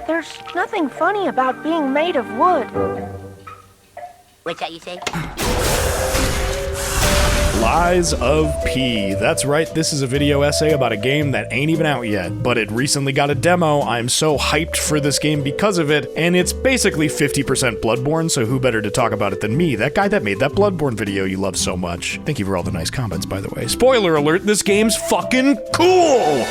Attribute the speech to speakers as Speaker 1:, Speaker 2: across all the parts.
Speaker 1: There's nothing funny about being made of wood.
Speaker 2: What's that you say?
Speaker 3: Lies of P. That's right, this is a video essay about a game that ain't even out yet, but it recently got a demo. I'm so hyped for this game because of it, and it's basically 50% Bloodborne, so who better to talk about it than me, that guy that made that Bloodborne video you love so much. Thank you for all the nice comments, by the way. Spoiler alert, this game's fucking cool!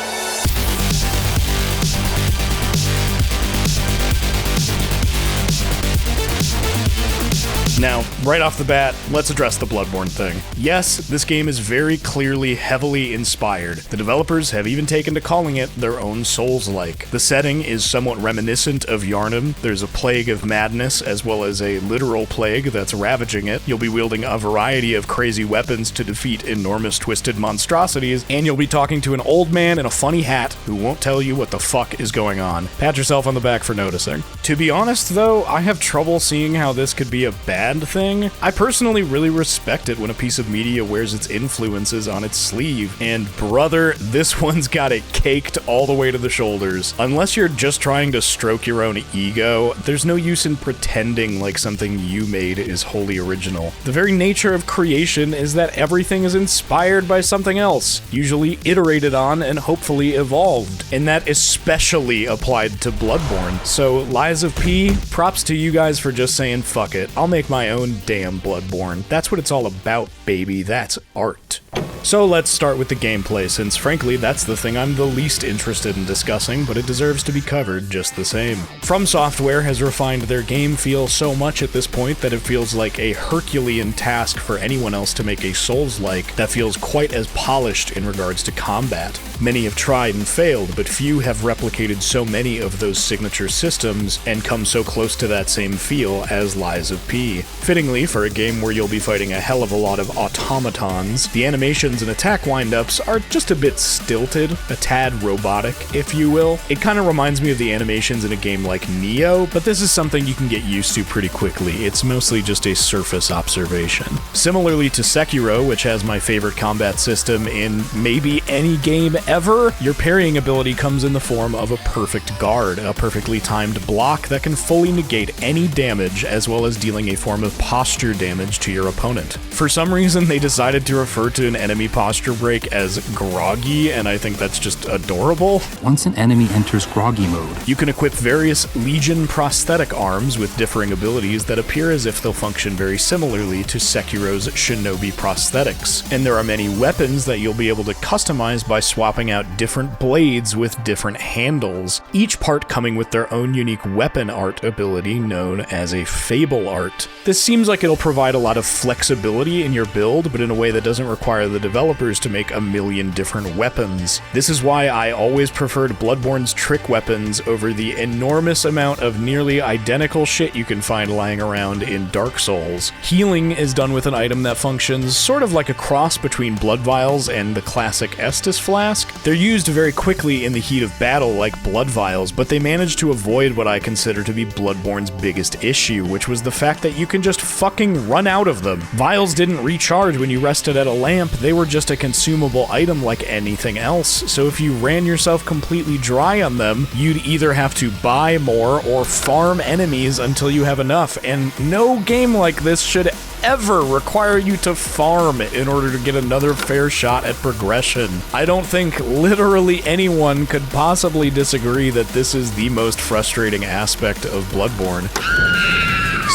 Speaker 3: Now, right off the bat, let's address the Bloodborne thing. Yes, this game is very clearly heavily inspired. The developers have even taken to calling it their own Souls-like. The setting is somewhat reminiscent of Yharnam. There's a plague of madness, as well as a literal plague that's ravaging it. You'll be wielding a variety of crazy weapons to defeat enormous twisted monstrosities, and you'll be talking to an old man in a funny hat who won't tell you what the fuck is going on. Pat yourself on the back for noticing. To be honest, though, I have trouble seeing how this could be a bad thing. I personally really respect it when a piece of media wears its influences on its sleeve, and brother, this one's got it caked all the way to the shoulders. Unless you're just trying to stroke your own ego, there's no use in pretending like something you made is wholly original. The very nature of creation is that everything is inspired by something else, usually iterated on and hopefully evolved, and that especially applied to Bloodborne. So Lies of P, props to you guys for just saying fuck it. I'll make my own damn Bloodborne. That's what it's all about, baby. That's art. So let's start with the gameplay, since frankly that's the thing I'm the least interested in discussing, but it deserves to be covered just the same. From Software has refined their game feel so much at this point that it feels like a Herculean task for anyone else to make a Souls-like that feels quite as polished in regards to combat. Many have tried and failed, but few have replicated so many of those signature systems and come so close to that same feel as Lies of P. Fittingly, for a game where you'll be fighting a hell of a lot of automatons, the animations and attack windups are just a bit stilted, a tad robotic, if you will. It kind of reminds me of the animations in a game like Neo, but this is something you can get used to pretty quickly. It's mostly just a surface observation. Similarly to Sekiro, which has my favorite combat system in maybe any game ever, your parrying ability comes in the form of a perfect guard, a perfectly timed block that can fully negate any damage, as well as dealing a form of posture damage to your opponent. For some reason, they decided to refer to an enemy posture break as groggy, and I think that's just adorable.
Speaker 4: Once an enemy enters groggy mode,
Speaker 3: you can equip various Legion prosthetic arms with differing abilities that appear as if they'll function very similarly to Sekiro's shinobi prosthetics. And there are many weapons that you'll be able to customize by swapping out different blades with different handles, each part coming with their own unique weapon art ability known as a fable art. This seems like it'll provide a lot of flexibility in your build, but in a way that doesn't require the developers to make a million different weapons. This is why I always preferred Bloodborne's trick weapons over the enormous amount of nearly identical shit you can find lying around in Dark Souls. Healing is done with an item that functions sort of like a cross between blood vials and the classic Estus flask. They're used very quickly in the heat of battle like blood vials, but they manage to avoid what I consider to be Bloodborne's biggest issue, which was the fact that you can just fucking run out of them. Vials didn't recharge when you rested at a lamp, they were just a consumable item like anything else, so if you ran yourself completely dry on them, you'd either have to buy more or farm enemies until you have enough, and no game like this should ever require you to farm in order to get another fair shot at progression. I don't think literally anyone could possibly disagree that this is the most frustrating aspect of Bloodborne.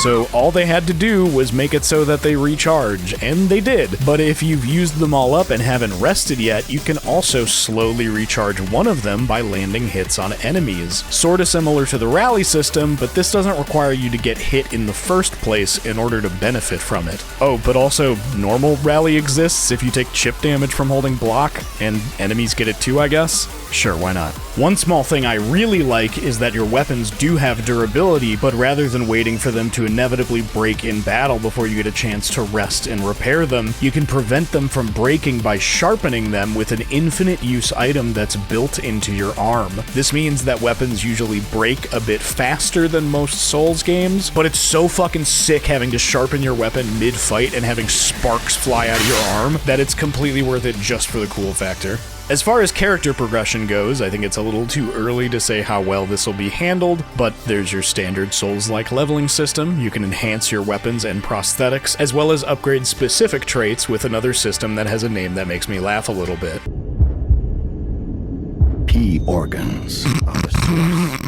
Speaker 3: So all they had to do was make it so that they recharge, and they did. But if you've used them all up and haven't rested yet, you can also slowly recharge one of them by landing hits on enemies. Sorta similar to the rally system, but this doesn't require you to get hit in the first place in order to benefit from it. Oh, but also normal rally exists if you take chip damage from holding block, and enemies get it too, I guess? Sure, why not? One small thing I really like is that your weapons do have durability, but rather than waiting for them to inevitably break in battle before you get a chance to rest and repair them, you can prevent them from breaking by sharpening them with an infinite use item that's built into your arm. This means that weapons usually break a bit faster than most Souls games, but it's so fucking sick having to sharpen your weapon mid-fight and having sparks fly out of your arm that it's completely worth it just for the cool factor. As far as character progression goes, I think it's a little too early to say how well this will be handled, but there's your standard Souls-like leveling system. You can enhance your weapons and prosthetics, as well as upgrade specific traits with another system that has a name that makes me laugh a little bit.
Speaker 5: P organs.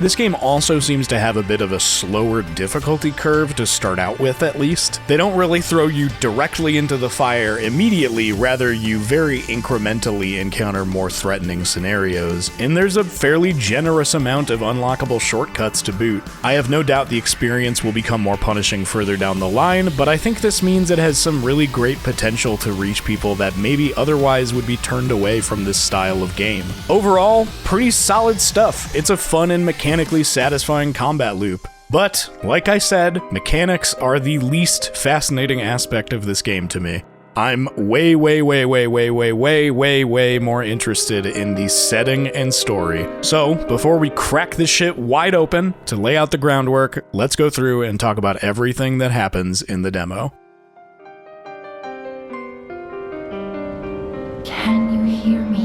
Speaker 3: This game also seems to have a bit of a slower difficulty curve to start out with, at least. They don't really throw you directly into the fire immediately, rather you very incrementally encounter more threatening scenarios, and there's a fairly generous amount of unlockable shortcuts to boot. I have no doubt the experience will become more punishing further down the line, but I think this means it has some really great potential to reach people that maybe otherwise would be turned away from this style of game. Overall, pretty solid stuff. It's a fun and mechanically satisfying combat loop. But, like I said, mechanics are the least fascinating aspect of this game to me. I'm way more interested in the setting and story. So, before we crack this shit wide open to lay out the groundwork, let's go through and talk about everything that happens in the demo.
Speaker 6: Can you hear me?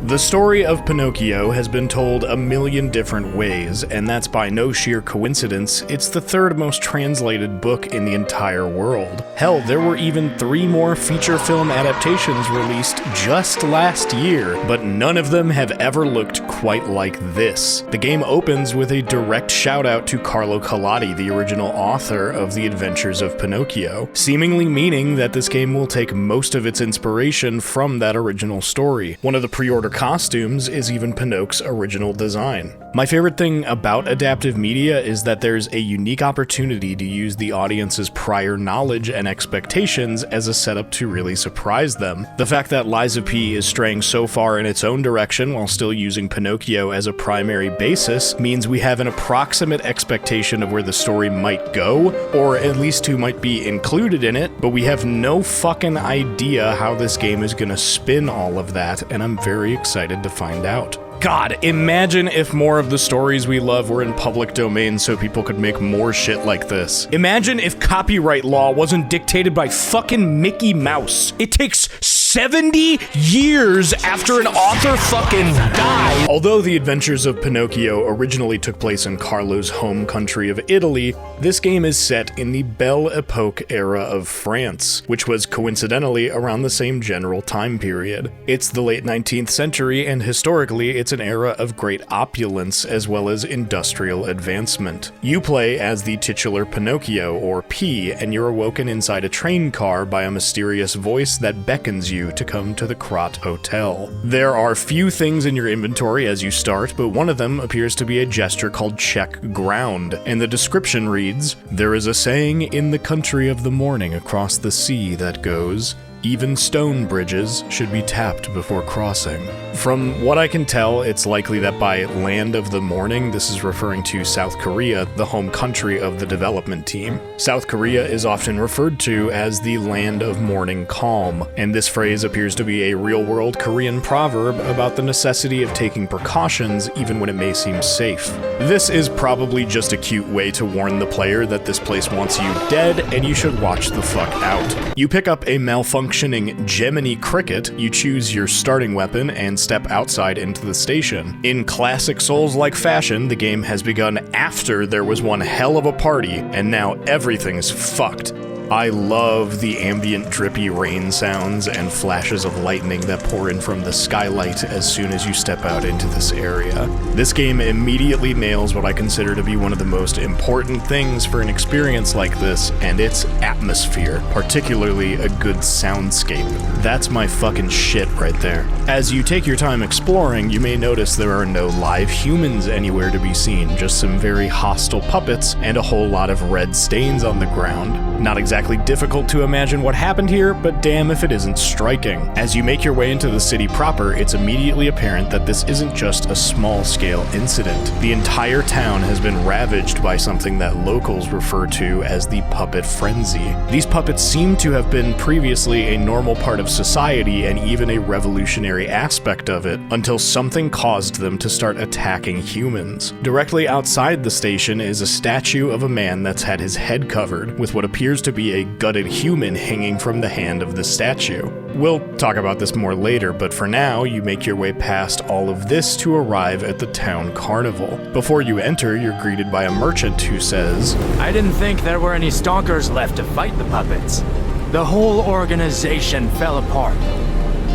Speaker 3: The story of Pinocchio has been told a million different ways, and that's by no sheer coincidence. It's the third most translated book in the entire world. Hell, there were even 3 more feature film adaptations released just last year, but none of them have ever looked quite like this. The game opens with a direct shout out to Carlo Collodi, the original author of The Adventures of Pinocchio, seemingly meaning that this game will take most of its inspiration from that original story. One of the pre-order costumes is even Pinocchio's original design. My favorite thing about adaptive media is that there's a unique opportunity to use the audience's prior knowledge and expectations as a setup to really surprise them. The fact that Lies of P is straying so far in its own direction while still using Pinocchio as a primary basis means we have an approximate expectation of where the story might go, or at least who might be included in it, but we have no fucking idea how this game is gonna spin all of that, and I'm very excited to find out. God, imagine if more of the stories we love were in public domain so people could make more shit like this. Imagine if copyright law wasn't dictated by fucking Mickey Mouse. It takes 70 years after an author fucking died. Although The Adventures of Pinocchio originally took place in Carlo's home country of Italy, this game is set in the Belle Epoque era of France, which was coincidentally around the same general time period. It's the late 19th century, and historically it's an era of great opulence as well as industrial advancement. You play as the titular Pinocchio, or P, and you're awoken inside a train car by a mysterious voice that beckons you to come to the Krat Hotel. There are few things in your inventory as you start, but one of them appears to be a gesture called check ground, and the description reads, "There is a saying in the country of the morning across the sea that goes, even stone bridges should be tapped before crossing." From what I can tell, it's likely that by Land of the Morning, this is referring to South Korea, the home country of the development team. South Korea is often referred to as the Land of Morning Calm, and this phrase appears to be a real-world Korean proverb about the necessity of taking precautions even when it may seem safe. This is probably just a cute way to warn the player that this place wants you dead and you should watch the fuck out. You pick up a malfunctioning Gemini cricket, you choose your starting weapon, and step outside into the station. In classic Souls-like fashion, the game has begun after there was one hell of a party, and now everything's fucked. I love the ambient drippy rain sounds and flashes of lightning that pour in from the skylight as soon as you step out into this area. This game immediately nails what I consider to be one of the most important things for an experience like this, and it's atmosphere, particularly a good soundscape. That's my fucking shit right there. As you take your time exploring, you may notice there are no live humans anywhere to be seen, just some very hostile puppets and a whole lot of red stains on the ground. Not exactly difficult to imagine what happened here, but damn if it isn't striking. As you make your way into the city proper, it's immediately apparent that this isn't just a small-scale incident. The entire town has been ravaged by something that locals refer to as the puppet frenzy. These puppets seem to have been previously a normal part of society and even a revolutionary aspect of it, until something caused them to start attacking humans. Directly outside the station is a statue of a man that's had his head covered, with what appears to be a gutted human hanging from the hand of the statue. We'll talk about this more later, but for now, you make your way past all of this to arrive at the town carnival. Before you enter, you're greeted by a merchant who says,
Speaker 5: I didn't think there were any stonkers left to fight the puppets. The whole organization fell apart.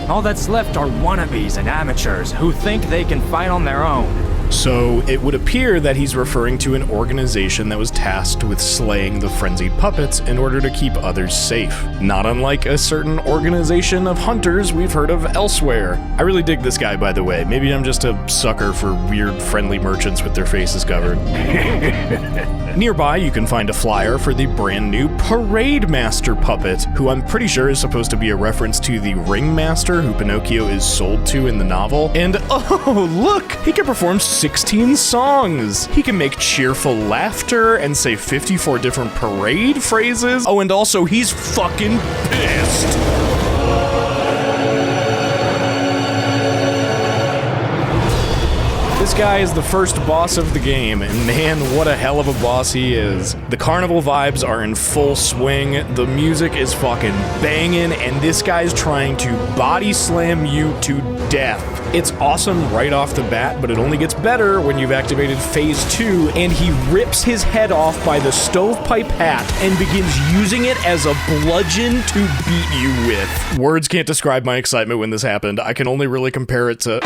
Speaker 5: All that's left are wannabes and amateurs who think they can fight on their own.
Speaker 3: So it would appear that he's referring to an organization that was tasked with slaying the frenzied puppets in order to keep others safe. Not unlike a certain organization of hunters we've heard of elsewhere. I really dig this guy, by the way. Maybe I'm just a sucker for weird friendly merchants with their faces covered. Nearby, you can find a flyer for the brand new Parade Master puppet, who I'm pretty sure is supposed to be a reference to the Ringmaster who Pinocchio is sold to in the novel. And oh, look! He can perform 16 songs! He can make cheerful laughter and say 54 different parade phrases. Oh, and also, he's fucking pissed! This guy is the first boss of the game, and man, what a hell of a boss he is. The carnival vibes are in full swing, the music is fucking banging, and this guy's trying to body slam you to death. It's awesome right off the bat, but it only gets better when you've activated Phase 2, and he rips his head off by the stovepipe hat and begins using it as a bludgeon to beat you with. Words can't describe my excitement when this happened. I can only really compare it to...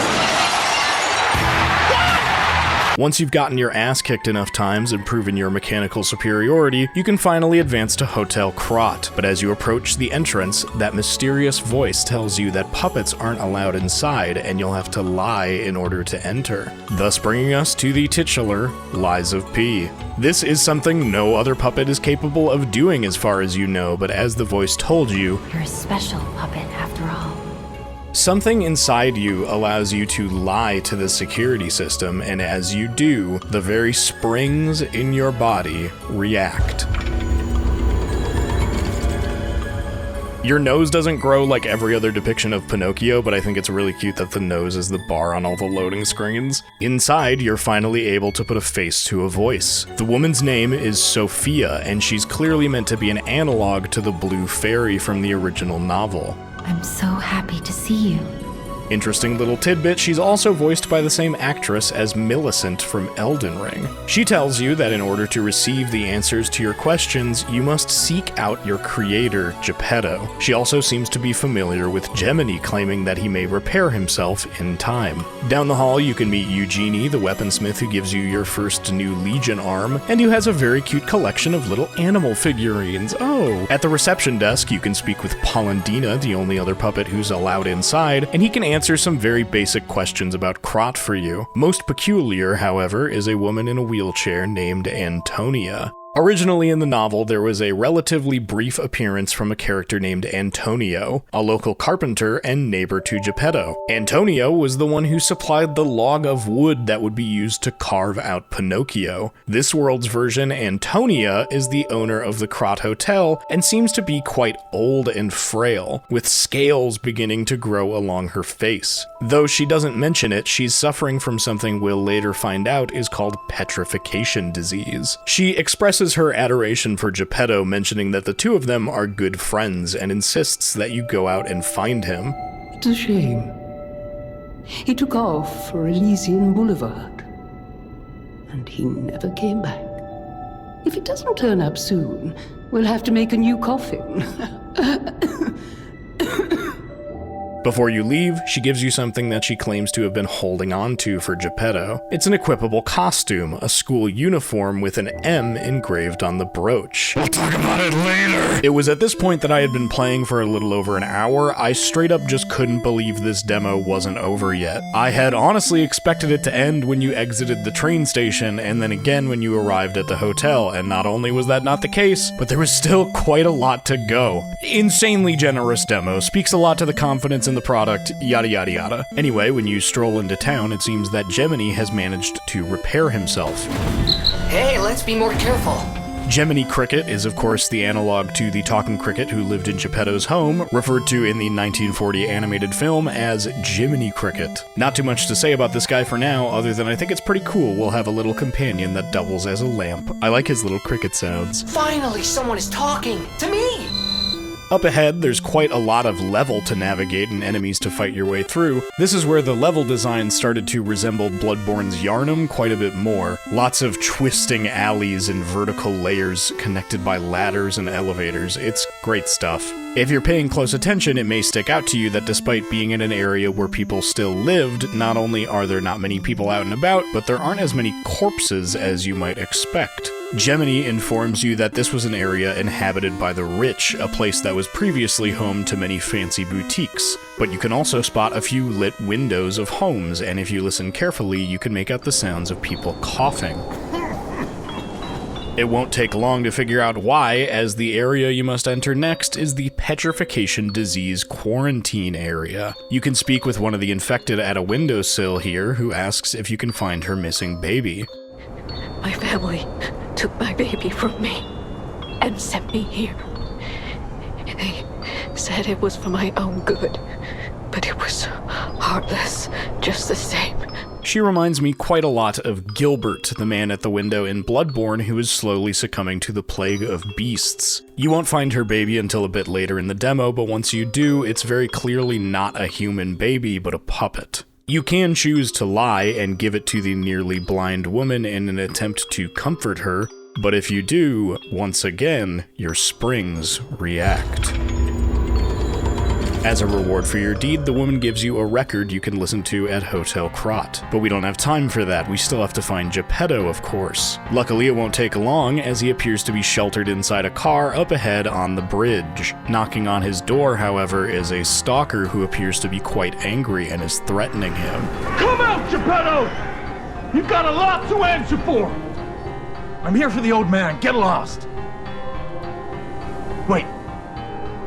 Speaker 3: Once you've gotten your ass kicked enough times and proven your mechanical superiority, you can finally advance to Hotel Krot. But as you approach the entrance, that mysterious voice tells you that puppets aren't allowed inside and you'll have to lie in order to enter. Thus bringing us to the titular Lies of P. This is something no other puppet is capable of doing as far as you know, but as the voice told you,
Speaker 6: you're a special puppet after all.
Speaker 3: Something inside you allows you to lie to the security system, and as you do, the very springs in your body react. Your nose doesn't grow like every other depiction of Pinocchio, but I think it's really cute that the nose is the bar on all the loading screens. Inside, you're finally able to put a face to a voice. The woman's name is Sophia, and she's clearly meant to be an analog to the Blue Fairy from the original novel.
Speaker 6: I'm so happy to see you.
Speaker 3: Interesting little tidbit, she's also voiced by the same actress as Millicent from Elden Ring. She tells you that in order to receive the answers to your questions, you must seek out your creator, Geppetto. She also seems to be familiar with Gemini, claiming that he may repair himself in time. Down the hall, you can meet Eugenie, the weaponsmith who gives you your first new Legion arm, and who has a very cute collection of little animal figurines. Oh! At the reception desk, you can speak with Polendina, the only other puppet who's allowed inside, and he can answer some very basic questions about Krot for you. Most peculiar, however, is a woman in a wheelchair named Antonia. Originally in the novel, there was a relatively brief appearance from a character named Antonio, a local carpenter and neighbor to Geppetto. Antonio was the one who supplied the log of wood that would be used to carve out Pinocchio. This world's version, Antonia, is the owner of the Krot Hotel and seems to be quite old and frail, with scales beginning to grow along her face. Though she doesn't mention it, she's suffering from something we'll later find out is called petrification disease. She expresses her adoration for Geppetto, mentioning that the two of them are good friends, and insists that you go out and find him.
Speaker 7: It's a shame. He took off for Elysian Boulevard, and he never came back. If he doesn't turn up soon, we'll have to make a new coffin.
Speaker 3: Before you leave, she gives you something that she claims to have been holding on to for Geppetto. It's an equipable costume, a school uniform with an M engraved on the brooch. We'll talk about it later! It was at this point that I had been playing for a little over an hour. I straight up just couldn't believe this demo wasn't over yet. I had honestly expected it to end when you exited the train station, and then again when you arrived at the hotel, and not only was that not the case, but there was still quite a lot to go. Insanely generous demo, speaks a lot to the confidence in the product, yada yada yada. Anyway, when you stroll into town, it seems that Gemini has managed to repair himself.
Speaker 2: Hey, let's be more careful.
Speaker 3: Jiminy Cricket is of course the analog to the talking cricket who lived in Geppetto's home, referred to in the 1940 animated film as Jiminy Cricket. Not too much to say about this guy for now, other than I think it's pretty cool we'll have a little companion that doubles as a lamp. I like his little cricket sounds.
Speaker 8: Finally, someone is talking to me!
Speaker 3: Up ahead, there's quite a lot of level to navigate and enemies to fight your way through. This is where the level design started to resemble Bloodborne's Yharnam quite a bit more. Lots of twisting alleys and vertical layers connected by ladders and elevators. It's great stuff. If you're paying close attention, it may stick out to you that despite being in an area where people still lived, not only are there not many people out and about, but there aren't as many corpses as you might expect. Gemini informs you that this was an area inhabited by the rich, a place that was previously home to many fancy boutiques. But you can also spot a few lit windows of homes, and if you listen carefully, you can make out the sounds of people coughing. It won't take long to figure out why, as the area you must enter next is the Petrification Disease Quarantine area. You can speak with one of the infected at a windowsill here, who asks if you can find her missing baby.
Speaker 9: My family took my baby from me and sent me here. They said it was for my own good, but it was heartless just the same.
Speaker 3: She reminds me quite a lot of Gilbert, the man at the window in Bloodborne who is slowly succumbing to the plague of beasts. You won't find her baby until a bit later in the demo, but once you do, it's very clearly not a human baby, but a puppet. You can choose to lie and give it to the nearly blind woman in an attempt to comfort her, but if you do, once again, your springs react. As a reward for your deed, the woman gives you a record you can listen to at Hotel Krat. But we don't have time for that, we still have to find Geppetto, of course. Luckily, it won't take long, as he appears to be sheltered inside a car up ahead on the bridge. Knocking on his door, however, is a stalker who appears to be quite angry and is threatening him.
Speaker 10: Come out, Geppetto! You've got a lot to answer for! I'm here for the old man, get lost! Wait.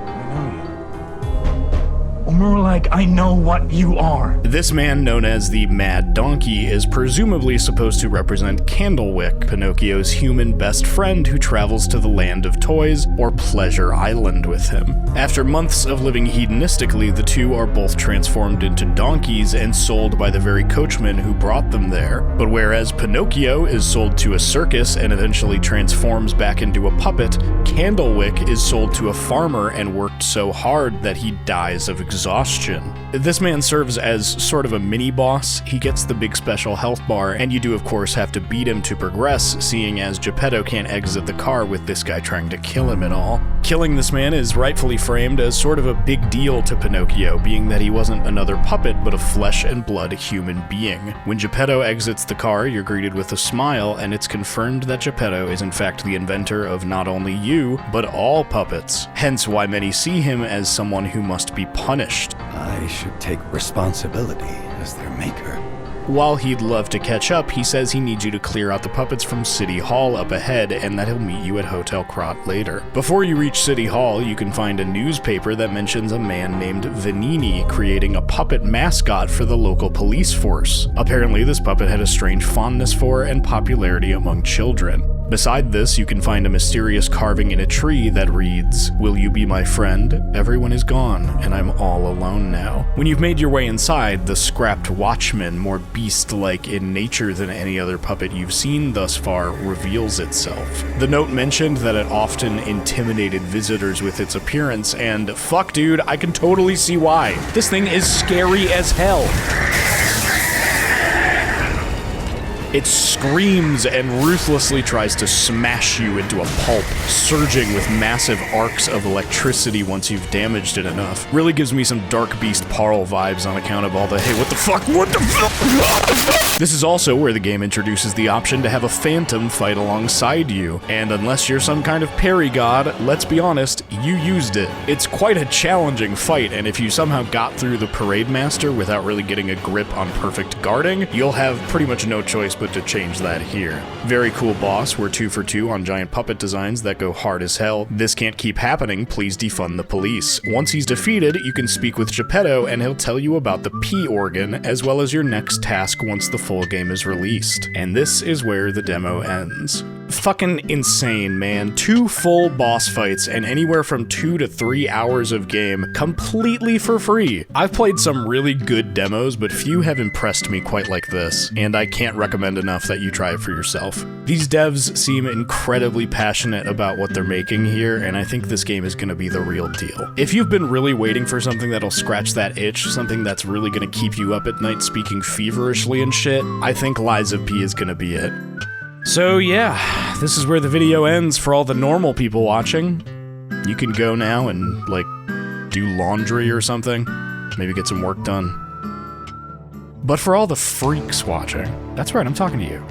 Speaker 10: I know you. Or more like, I know what you are.
Speaker 3: This man, known as the Mad Donkey, is presumably supposed to represent Candlewick, Pinocchio's human best friend who travels to the land of toys, or Pleasure Island, with him. After months of living hedonistically, the two are both transformed into donkeys and sold by the very coachman who brought them there. But whereas Pinocchio is sold to a circus and eventually transforms back into a puppet, Candlewick is sold to a farmer and worked so hard that he dies of exhaustion. This man serves as sort of a mini-boss. He gets the big special health bar, and you do of course have to beat him to progress, seeing as Geppetto can't exit the car with this guy trying to kill him and all. Killing this man is rightfully framed as sort of a big deal to Pinocchio, being that he wasn't another puppet but a flesh and blood human being. When Geppetto exits the car, you're greeted with a smile, and it's confirmed that Geppetto is in fact the inventor of not only you, but all puppets. Hence why many see him as someone who must be punished.
Speaker 11: I should take responsibility as their maker.
Speaker 3: While he'd love to catch up, he says he needs you to clear out the puppets from City Hall up ahead and that he'll meet you at Hotel Krat later. Before you reach City Hall, you can find a newspaper that mentions a man named Vanini creating a puppet mascot for the local police force. Apparently, this puppet had a strange fondness for and popularity among children. Beside this, you can find a mysterious carving in a tree that reads, "Will you be my friend? Everyone is gone, and I'm all alone now." When you've made your way inside, the scrapped watchman, more beast-like in nature than any other puppet you've seen thus far, reveals itself. The note mentioned that it often intimidated visitors with its appearance, and fuck dude, I can totally see why. This thing is scary as hell. It screams and ruthlessly tries to smash you into a pulp, surging with massive arcs of electricity once you've damaged it enough. Really gives me some Dark Beast Parl vibes on account of all the, hey, what the fuck, what the fuck? This is also where the game introduces the option to have a phantom fight alongside you, and unless you're some kind of parry god, let's be honest, you used it. It's quite a challenging fight, and if you somehow got through the Parade Master without really getting a grip on perfect guarding, you'll have pretty much no choice but to change that here. Very cool boss, we're 2 for 2 on giant puppet designs that go hard as hell. This can't keep happening, please defund the police. Once he's defeated, you can speak with Geppetto and he'll tell you about the P organ, as well as your next task once the full game is released. And this is where the demo ends. Fucking insane, man. 2 full boss fights and anywhere from 2 to 3 hours of game completely for free. I've played some really good demos, but few have impressed me quite like this, and I can't recommend enough that you try it for yourself. These devs seem incredibly passionate about what they're making here, and I think this game is going to be the real deal. If you've been really waiting for something that'll scratch that itch, something that's really going to keep you up at night speaking feverishly and shit, I think Lies of P is going to be it. So yeah, this is where the video ends for all the normal people watching. You can go now and, like, do laundry or something. Maybe get some work done. But for all the freaks watching, that's right, I'm talking to you.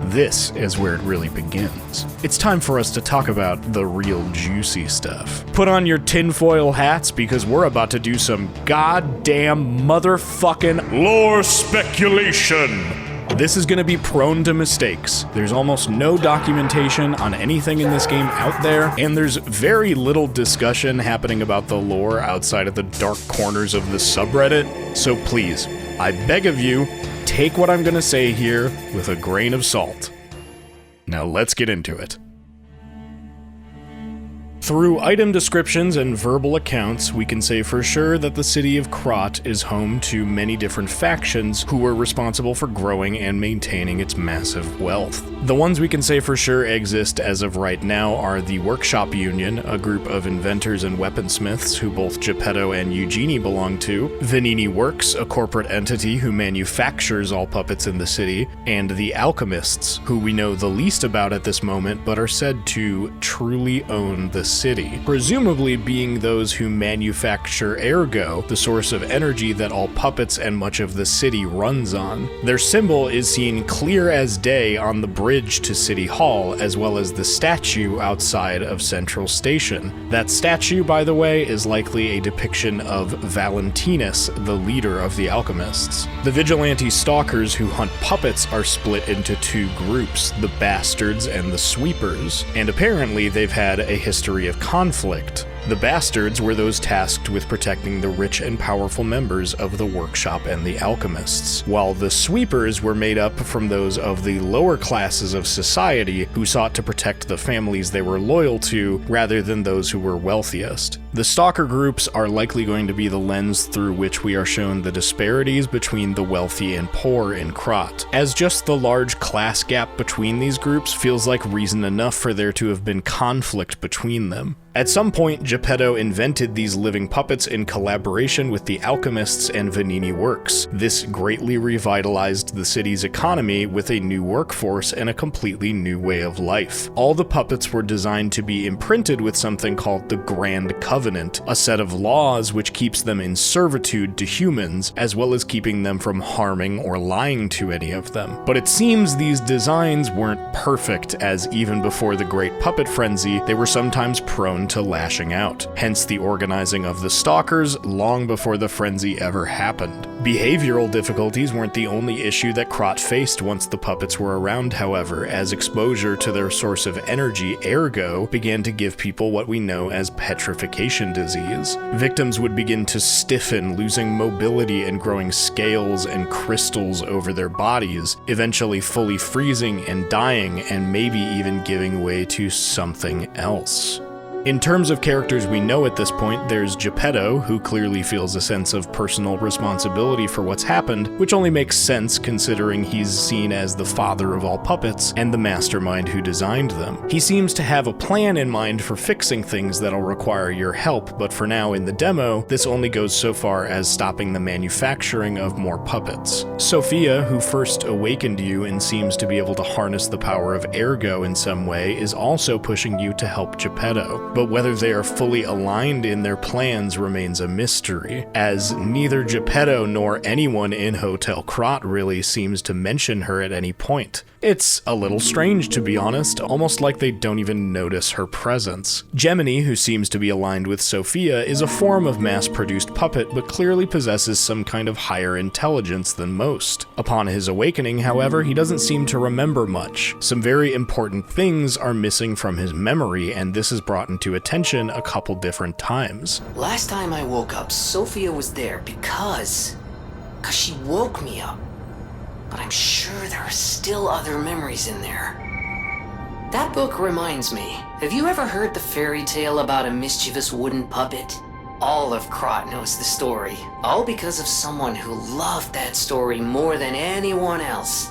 Speaker 3: This is where it really begins. It's time for us to talk about the real juicy stuff. Put on your tinfoil hats because we're about to do some goddamn motherfucking lore speculation. This is going to be prone to mistakes. There's almost no documentation on anything in this game out there, and there's very little discussion happening about the lore outside of the dark corners of the subreddit, so please, I beg of you, take what I'm going to say here with a grain of salt. Now let's get into it. Through item descriptions and verbal accounts, we can say for sure that the city of Krat is home to many different factions who are responsible for growing and maintaining its massive wealth. The ones we can say for sure exist as of right now are the Workshop Union, a group of inventors and weaponsmiths who both Geppetto and Eugenie belong to, Vanini Works, a corporate entity who manufactures all puppets in the city, and the Alchemists, who we know the least about at this moment but are said to truly own the city, presumably being those who manufacture Ergo, the source of energy that all puppets and much of the city runs on. Their symbol is seen clear as day on the bridge to City Hall, as well as the statue outside of Central Station. That statue, by the way, is likely a depiction of Valentinus, the leader of the Alchemists. The vigilante stalkers who hunt puppets are split into 2 groups, the Bastards and the Sweepers, and apparently they've had a history of conflict. The Bastards were those tasked with protecting the rich and powerful members of the Workshop and the Alchemists, while the Sweepers were made up from those of the lower classes of society who sought to protect the families they were loyal to rather than those who were wealthiest. The Stalker groups are likely going to be the lens through which we are shown the disparities between the wealthy and poor in Krat, as just the large class gap between these groups feels like reason enough for there to have been conflict between them. At some point, Geppetto invented these living puppets in collaboration with the Alchemists and Vanini Works. This greatly revitalized the city's economy with a new workforce and a completely new way of life. All the puppets were designed to be imprinted with something called the Grand Covenant, a set of laws which keeps them in servitude to humans, as well as keeping them from harming or lying to any of them. But it seems these designs weren't perfect, as even before the Great Puppet Frenzy, they were sometimes prone to lashing out, hence the organizing of the Stalkers long before the frenzy ever happened. Behavioral difficulties weren't the only issue that Krat faced once the puppets were around, however, as exposure to their source of energy, Ergo, began to give people what we know as petrification disease. Victims would begin to stiffen, losing mobility and growing scales and crystals over their bodies, eventually fully freezing and dying, and maybe even giving way to something else. In terms of characters we know at this point, there's Geppetto, who clearly feels a sense of personal responsibility for what's happened, which only makes sense considering he's seen as the father of all puppets and the mastermind who designed them. He seems to have a plan in mind for fixing things that'll require your help, but for now in the demo, this only goes so far as stopping the manufacturing of more puppets. Sophia, who first awakened you and seems to be able to harness the power of Ergo in some way, is also pushing you to help Geppetto. But whether they are fully aligned in their plans remains a mystery, as neither Geppetto nor anyone in Hotel Krat really seems to mention her at any point. It's a little strange, to be honest, almost like they don't even notice her presence. Gemini, who seems to be aligned with Sophia, is a form of mass-produced puppet, but clearly possesses some kind of higher intelligence than most. Upon his awakening, however, he doesn't seem to remember much. Some very important things are missing from his memory, and this is brought into attention a couple different times.
Speaker 8: Last time I woke up, Sophia was there because she woke me up. But I'm sure there are still other memories in there. That book reminds me. Have you ever heard the fairy tale about a mischievous wooden puppet? All of Krot knows the story, all because of someone who loved that story more than anyone else.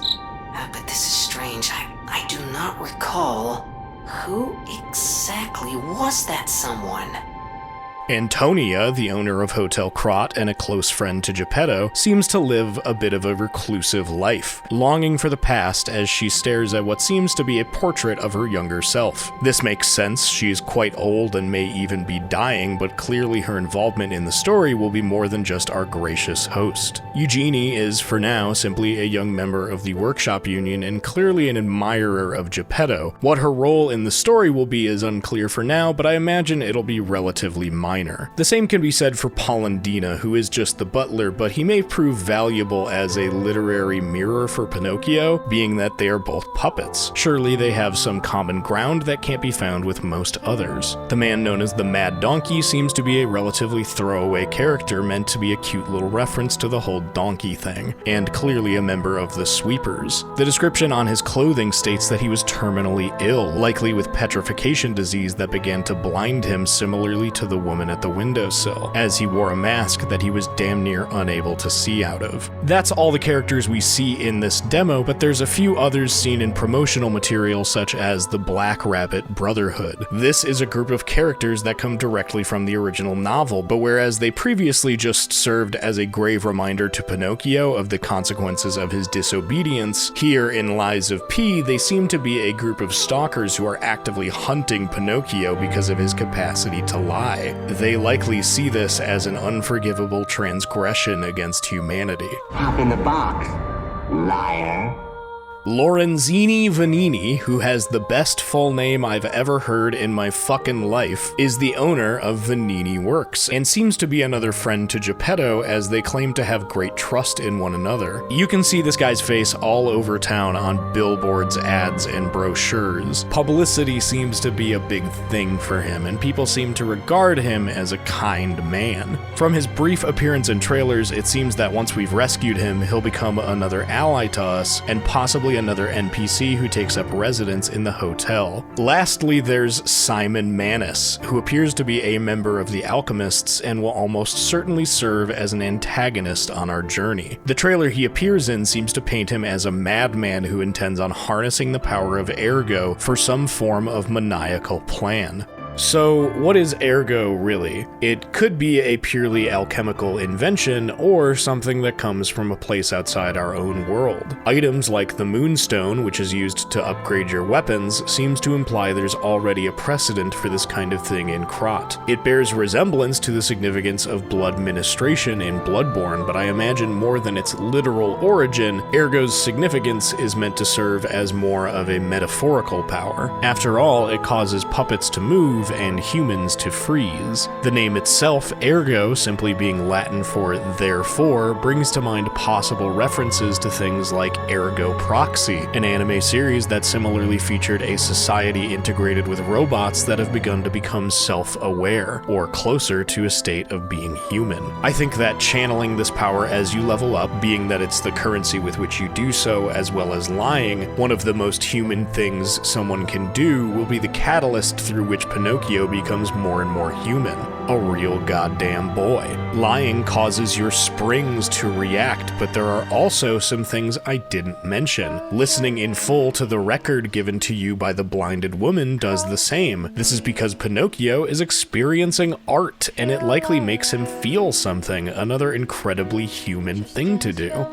Speaker 8: But this is strange. I do not recall. Who exactly was that someone?
Speaker 3: Antonia, the owner of Hotel Krot and a close friend to Geppetto, seems to live a bit of a reclusive life, longing for the past as she stares at what seems to be a portrait of her younger self. This makes sense, she is quite old and may even be dying, but clearly her involvement in the story will be more than just our gracious host. Eugenie is, for now, simply a young member of the Workshop Union and clearly an admirer of Geppetto. What her role in the story will be is unclear for now, but I imagine it'll be relatively minor. The same can be said for Polendina, who is just the butler, but he may prove valuable as a literary mirror for Pinocchio, being that they are both puppets. Surely they have some common ground that can't be found with most others. The man known as the Mad Donkey seems to be a relatively throwaway character meant to be a cute little reference to the whole donkey thing, and clearly a member of the Sweepers. The description on his clothing states that he was terminally ill, likely with petrification disease that began to blind him similarly to the woman at the windowsill, as he wore a mask that he was damn near unable to see out of. That's all the characters we see in this demo, but there's a few others seen in promotional material such as the Black Rabbit Brotherhood. This is a group of characters that come directly from the original novel, but whereas they previously just served as a grave reminder to Pinocchio of the consequences of his disobedience, here in Lies of P, they seem to be a group of stalkers who are actively hunting Pinocchio because of his capacity to lie. They likely see this as an unforgivable transgression against humanity.
Speaker 12: Hop in the box, liar.
Speaker 3: Lorenzini Vanini, who has the best full name I've ever heard in my fucking life, is the owner of Vanini Works, and seems to be another friend to Geppetto as they claim to have great trust in one another. You can see this guy's face all over town on billboards, ads, and brochures. Publicity seems to be a big thing for him, and people seem to regard him as a kind man. From his brief appearance in trailers, it seems that once we've rescued him, he'll become another ally to us, and possibly another NPC who takes up residence in the hotel. Lastly, there's Simon Manus, who appears to be a member of the Alchemists and will almost certainly serve as an antagonist on our journey. The trailer he appears in seems to paint him as a madman who intends on harnessing the power of Ergo for some form of maniacal plan. So, what is Ergo really? It could be a purely alchemical invention, or something that comes from a place outside our own world. Items like the Moonstone, which is used to upgrade your weapons, seems to imply there's already a precedent for this kind of thing in Krot. It bears resemblance to the significance of blood ministration in Bloodborne, but I imagine more than its literal origin, Ergo's significance is meant to serve as more of a metaphorical power. After all, it causes puppets to move and humans to freeze. The name itself, Ergo, simply being Latin for therefore, brings to mind possible references to things like Ergo Proxy, an anime series that similarly featured a society integrated with robots that have begun to become self-aware, or closer to a state of being human. I think that channeling this power as you level up, being that it's the currency with which you do so, as well as lying, one of the most human things someone can do, will be the catalyst through which Pinocchio becomes more and more human. A real goddamn boy. Lying causes your springs to react, but there are also some things I didn't mention. Listening in full to the record given to you by the blinded woman does the same. This is because Pinocchio is experiencing art, and it likely makes him feel something, another incredibly human thing to do.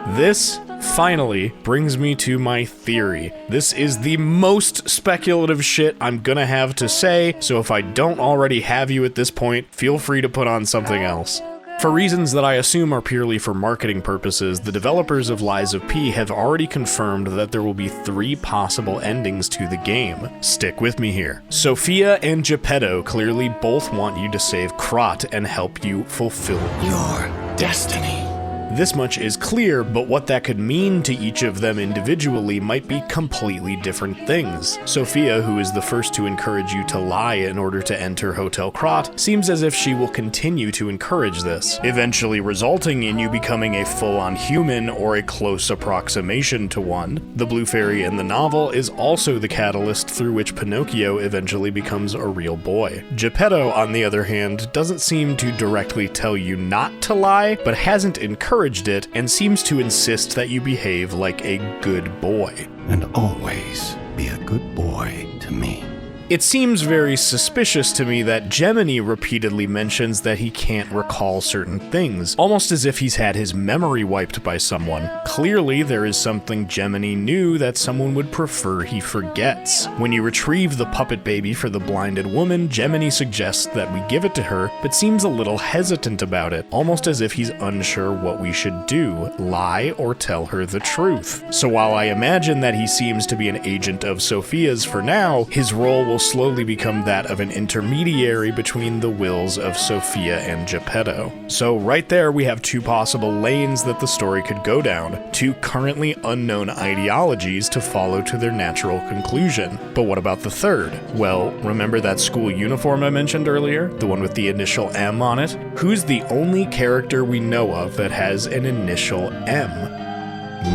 Speaker 3: This, finally, brings me to my theory. This is the most speculative shit I'm gonna have to say, so if I don't already have you at this point, feel free to put on something else. For reasons that I assume are purely for marketing purposes, the developers of Lies of P have already confirmed that there will be 3 possible endings to the game. Stick with me here. Sophia and Geppetto clearly both want you to save Krot and help you fulfill
Speaker 8: your destiny.
Speaker 3: This much is clear, but what that could mean to each of them individually might be completely different things. Sophia, who is the first to encourage you to lie in order to enter Hotel Krat, seems as if she will continue to encourage this, eventually resulting in you becoming a full-on human or a close approximation to one. The Blue Fairy in the novel is also the catalyst through which Pinocchio eventually becomes a real boy. Geppetto, on the other hand, doesn't seem to directly tell you not to lie, but hasn't encouraged it and seems to insist that you behave like a good boy.
Speaker 11: And always be a good boy to me.
Speaker 3: It seems very suspicious to me that Gemini repeatedly mentions that he can't recall certain things, almost as if he's had his memory wiped by someone. Clearly, there is something Gemini knew that someone would prefer he forgets. When you retrieve the puppet baby for the blinded woman, Gemini suggests that we give it to her, but seems a little hesitant about it, almost as if he's unsure what we should do, lie or tell her the truth. So while I imagine that he seems to be an agent of Sophia's for now, his role will slowly become that of an intermediary between the wills of Sophia and Geppetto. So right there we have two possible lanes that the story could go down, two currently unknown ideologies to follow to their natural conclusion. But what about the third? Well, remember that school uniform I mentioned earlier? The one with the initial M on it? Who's the only character we know of that has an initial M?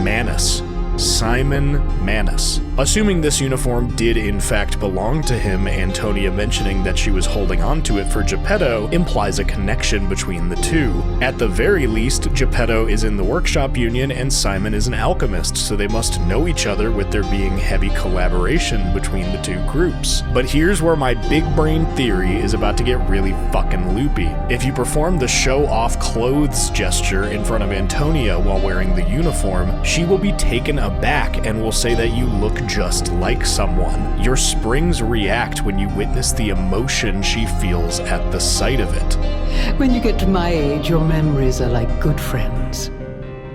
Speaker 3: Manus. Simon Manus. Assuming this uniform did in fact belong to him, Antonia mentioning that she was holding on to it for Geppetto implies a connection between the two. At the very least, Geppetto is in the workshop union and Simon is an alchemist, so they must know each other with there being heavy collaboration between the two groups. But here's where my big brain theory is about to get really fucking loopy. If you perform the show-off clothes gesture in front of Antonia while wearing the uniform, she will be taken aback and will say that you look just like someone. Your springs react when you witness the emotion she feels at the sight of it.
Speaker 7: When you get to my age, your memories are like good friends,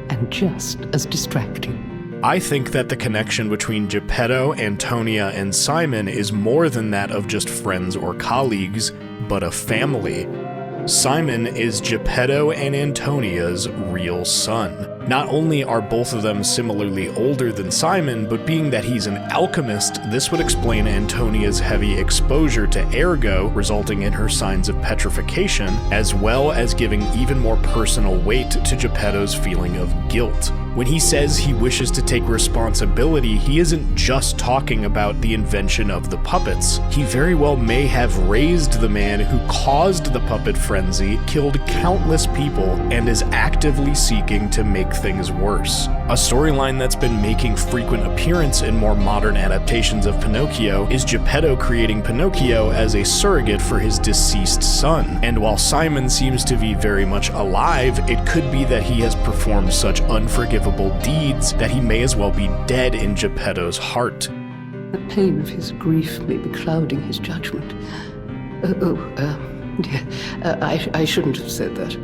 Speaker 7: and just as distracting.
Speaker 3: I think that the connection between Geppetto, Antonia, and Simon is more than that of just friends or colleagues, but a family. Simon is Geppetto and Antonia's real son. Not only are both of them similarly older than Simon, but being that he's an alchemist, this would explain Antonia's heavy exposure to ergo, resulting in her signs of petrification, as well as giving even more personal weight to Geppetto's feeling of guilt. When he says he wishes to take responsibility, he isn't just talking about the invention of the puppets. He very well may have raised the man who caused the puppet frenzy, killed countless people, and is actively seeking to make things worse. A storyline that's been making frequent appearance in more modern adaptations of Pinocchio is Geppetto creating Pinocchio as a surrogate for his deceased son. And while Simon seems to be very much alive, it could be that he has performed such unforgivable deeds that he may as well be dead in Geppetto's heart.
Speaker 7: The pain of his grief may be clouding his judgment. I shouldn't have said that.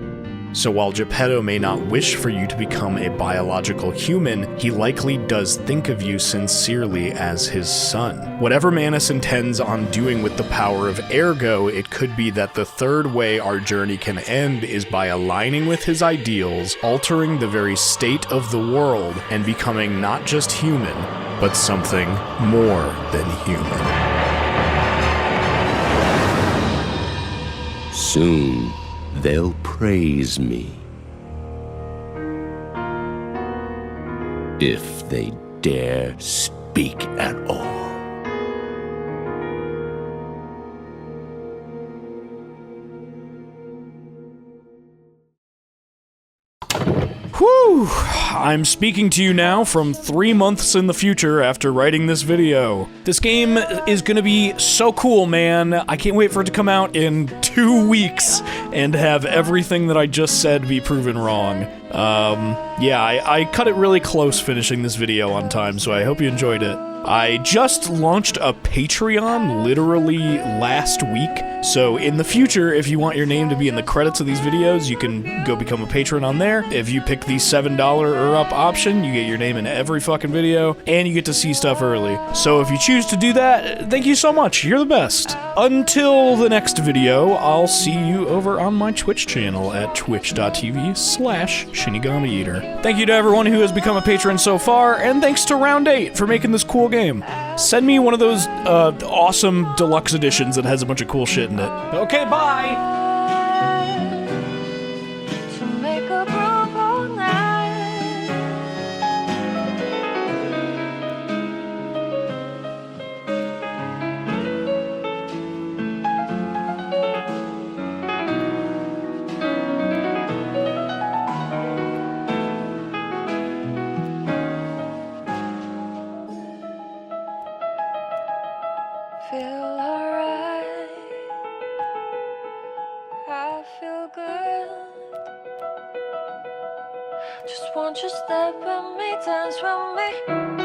Speaker 3: So while Geppetto may not wish for you to become a biological human, he likely does think of you sincerely as his son. Whatever Manus intends on doing with the power of ergo, it could be that the third way our journey can end is by aligning with his ideals, altering the very state of the world, and becoming not just human, but something more than human.
Speaker 13: Soon, they'll praise me. If they dare speak at all.
Speaker 3: Whew! I'm speaking to you now from 3 months in the future after writing this video. This game is gonna be so cool, man. I can't wait for it to come out in 2 weeks and have everything that I just said be proven wrong. Yeah, I cut it really close finishing this video on time, so I hope you enjoyed it. I just launched a Patreon literally last week, so in the future, if you want your name to be in the credits of these videos, you can go become a patron on there. If you pick the $7 or up option, you get your name in every fucking video, and you get to see stuff early. So if you choose to do that, thank you so much, you're the best. Until the next video, I'll see you over on my Twitch channel at twitch.tv/Shinigamiater. @SHINIGAMIEATER. Thank you to everyone who has become a patron so far, and thanks to Round 8 for making this cool game. Send me one of those awesome deluxe editions that has a bunch of cool shit in it. Okay, bye!
Speaker 14: Feel alright. I feel good. Just want you to step with me, dance with me.